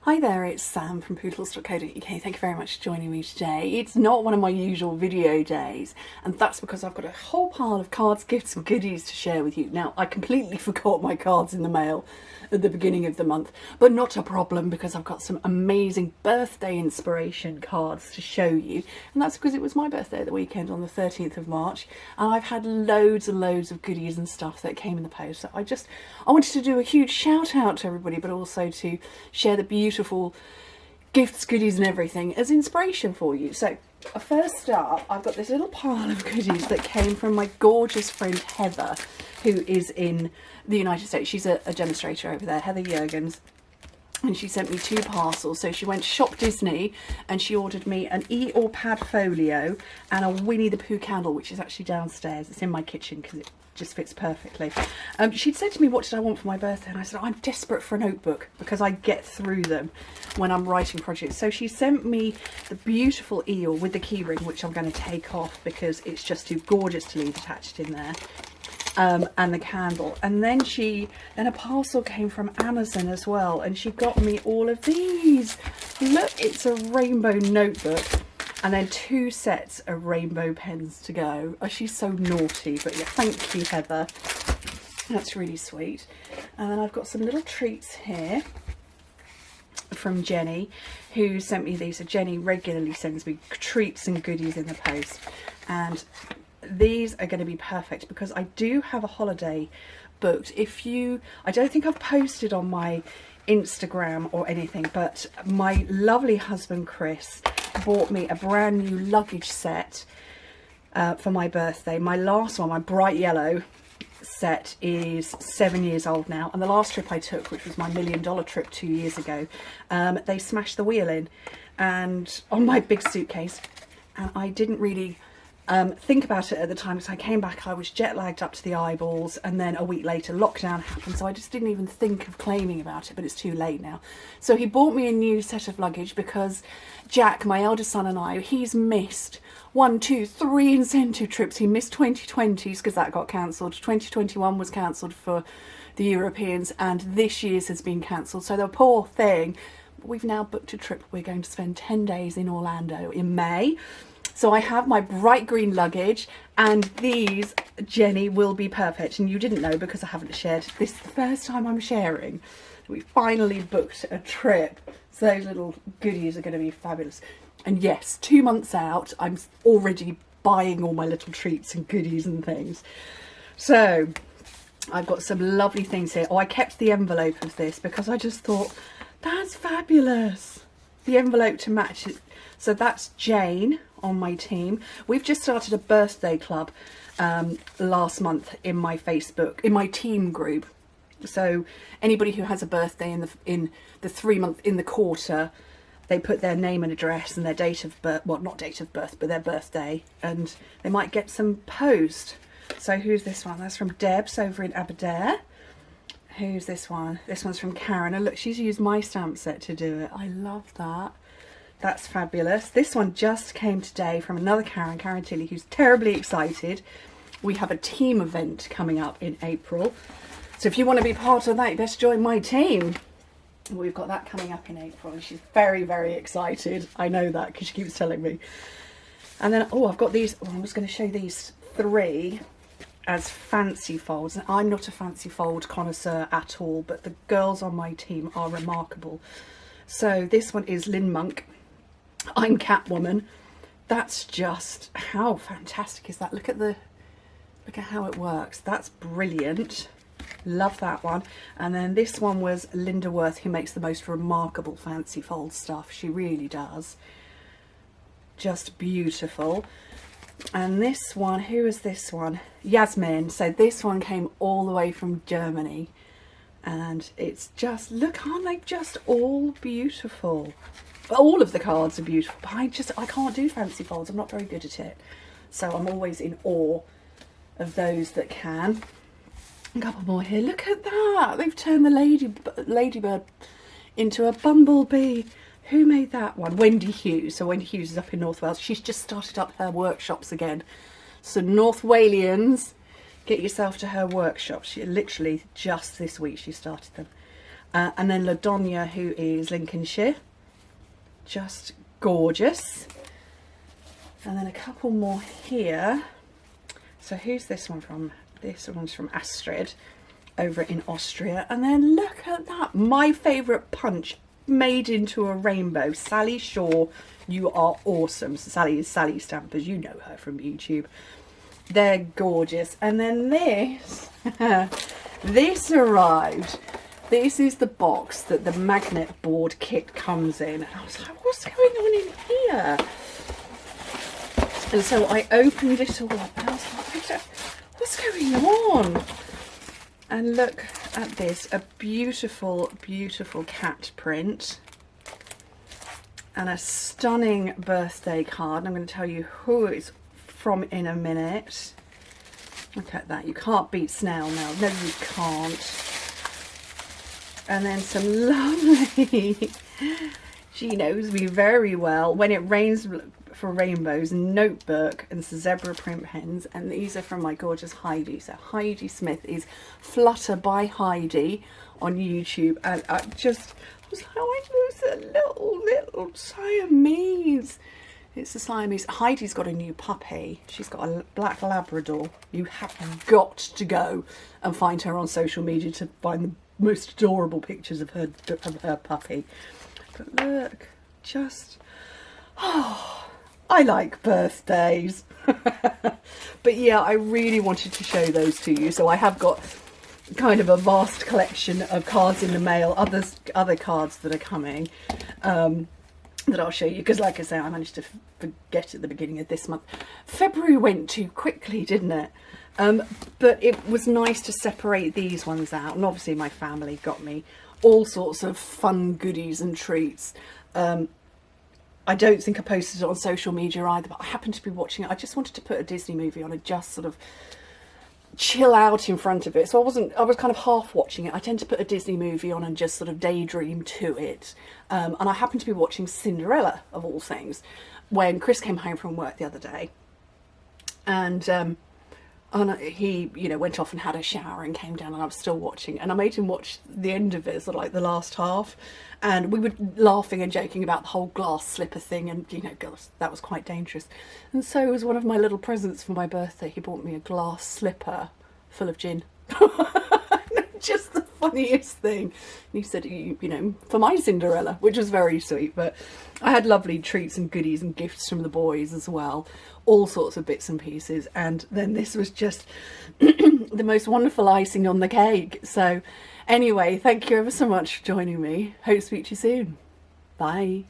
Hi there, it's Sam from Pootles.co.uk. Thank you very much for joining me today. It's not one of my usual video days, and that's because I've got a whole pile of cards, gifts and goodies to share with you. Now, I completely forgot my cards in the mail at the beginning of the month, but not a problem because I've got some amazing birthday inspiration cards to show you, and that's because it was my birthday at the weekend on the 13th of March, and I've had loads and loads of goodies and stuff that came in the post. So I wanted to do a huge shout out to everybody, but also to share the beautiful gifts, goodies and everything as inspiration for you. So first up, I've got this little pile of goodies that came from my gorgeous friend Heather, who is in the United States. She's a demonstrator over there, Heather Jurgens, and she sent me 2 parcels. So she went to Shop Disney and she ordered me an or pad folio and a Winnie the Pooh candle, which is actually downstairs. It's in my kitchen because it just fits perfectly. She'd said to me, what did I want for my birthday? And I said, I'm desperate for a notebook because I get through them when I'm writing projects. So she sent me the beautiful eel with the keyring, which I'm going to take off because it's just too gorgeous to leave attached in there. And the candle, and then a parcel came from Amazon as well, and she got me all of these. Look, it's a rainbow notebook and then 2 sets of rainbow pens to go. Oh, she's so naughty, but yeah, thank you, Heather, that's really sweet. And then I've got some little treats here from Jenny, who sent me these. So Jenny regularly sends me treats and goodies in the post, and these are going to be perfect because I do have a holiday booked. I don't think I've posted on my Instagram or anything, but my lovely husband Chris bought me a brand new luggage set for my birthday. My last one, my bright yellow set, is 7 years old now, and the last trip I took, which was my $1 million trip 2 years ago, they smashed the wheel in and on my big suitcase, and I didn't really think about it at the time because I came back, I was jet lagged up to the eyeballs, and then a week later lockdown happened, so I just didn't even think of claiming about it, but it's too late now. So he bought me a new set of luggage because Jack, my eldest son, and he's missed 1, 2, 3 incentive trips. He missed 2020s because that got cancelled. 2021 was cancelled for the Europeans, and this year's has been cancelled. So the poor thing, we've now booked a trip. We're going to spend 10 days in Orlando in May. So I have my bright green luggage, and these, Jenny, will be perfect. And you didn't know because I haven't shared. This is the first time I'm sharing. We finally booked a trip. So those little goodies are going to be fabulous. And yes, 2 months out, I'm already buying all my little treats and goodies and things. So I've got some lovely things here. Oh, I kept the envelope of this because I just thought, that's fabulous. The envelope to match it. So that's Jane on my team. We've just started a birthday club last month in my Facebook, in my team group. So anybody who has a birthday in the 3 month, in the quarter, they put their name and address and their date of birth, well, not date of birth, but their birthday, and they might get some post. So who's this one? That's from Debs over in Aberdare. Who's this one? This one's from Karen. Oh look, she's used my stamp set to do it. I love that. That's fabulous. This one just came today from another Karen Tilly, who's terribly excited. We have a team event coming up in April. So if you want to be part of that, you best join my team. We've got that coming up in April, and she's very, very excited. I know that because she keeps telling me. And then, oh, I've got these. Oh, I'm just going to show these 3 as fancy folds. And I'm not a fancy fold connoisseur at all, but the girls on my team are remarkable. So this one is Lynn Monk. I'm Catwoman. That's just, how fantastic is that? Look at how it works. That's brilliant. Love that one. And then this one was Linda Worth, who makes the most remarkable fancy fold stuff. She really does. Just beautiful. And this one, who is this one? Yasmin. So this one came all the way from Germany, and it's just, look, aren't they just all beautiful? All of the cards are beautiful, but I can't do fancy folds. I'm not very good at it. So I'm always in awe of those that can. A couple more here. Look at that. They've turned the ladybird into a bumblebee. Who made that one? Wendy Hughes. So Wendy Hughes is up in North Wales. She's just started up her workshops again. So North Walians, get yourself to her workshops. She literally just this week she started them. And then Ladonia, who is Lincolnshire, just gorgeous. And then a couple more here. So who's this one from? This one's from Astrid over in Austria. And then look at that, my favourite punch made into a rainbow. Sally Shaw, you are awesome. So Sally is Sally Stampers, you know her from YouTube. They're gorgeous. And then this, this arrived. This is the box that the magnet board kit comes in. And I was like, what's going on in here? And so I opened it all up and I was like, what's going on? And look at this, a beautiful, beautiful cat print. And a stunning birthday card. I'm going to tell you who it's from in a minute. Look at that, you can't beat Snail now. No, you can't. And then some lovely, she knows me very well, When It Rains for Rainbows notebook and zebra print pens. And these are from my gorgeous Heidi. So Heidi Smith is Flutter by Heidi on YouTube. And I was like, oh, it's a little Siamese. It's a Siamese. Heidi's got a new puppy. She's got a black Labrador. You have got to go and find her on social media to find the most adorable pictures of her puppy. But look, just, oh, I like birthdays. But yeah, I really wanted to show those to you. So I have got kind of a vast collection of cards in the mail, other cards that are coming. That I'll show you, because like I say, I managed to forget at the beginning of this month. February went too quickly, didn't it? But it was nice to separate these ones out, and obviously my family got me all sorts of fun goodies and treats. I don't think I posted it on social media either, but I happened to be watching it. I just wanted to put a Disney movie on and just sort of chill out in front of it. So I was kind of half watching it. I tend to put a Disney movie on and just sort of daydream to it. And I happened to be watching Cinderella, of all things, when Chris came home from work the other day. And he, you know, went off and had a shower and came down, and I was still watching. And I made him watch the end of it, sort of like the last half. And we were laughing and joking about the whole glass slipper thing. And, you know, gosh, that was quite dangerous. And so it was one of my little presents for my birthday. He bought me a glass slipper full of gin. Just the funniest thing. And he said, you know, for my Cinderella, which was very sweet. But I had lovely treats and goodies and gifts from the boys as well. All sorts of bits and pieces. And then this was just the most wonderful icing on the cake. So anyway, thank you ever so much for joining me. Hope to speak to you soon. Bye.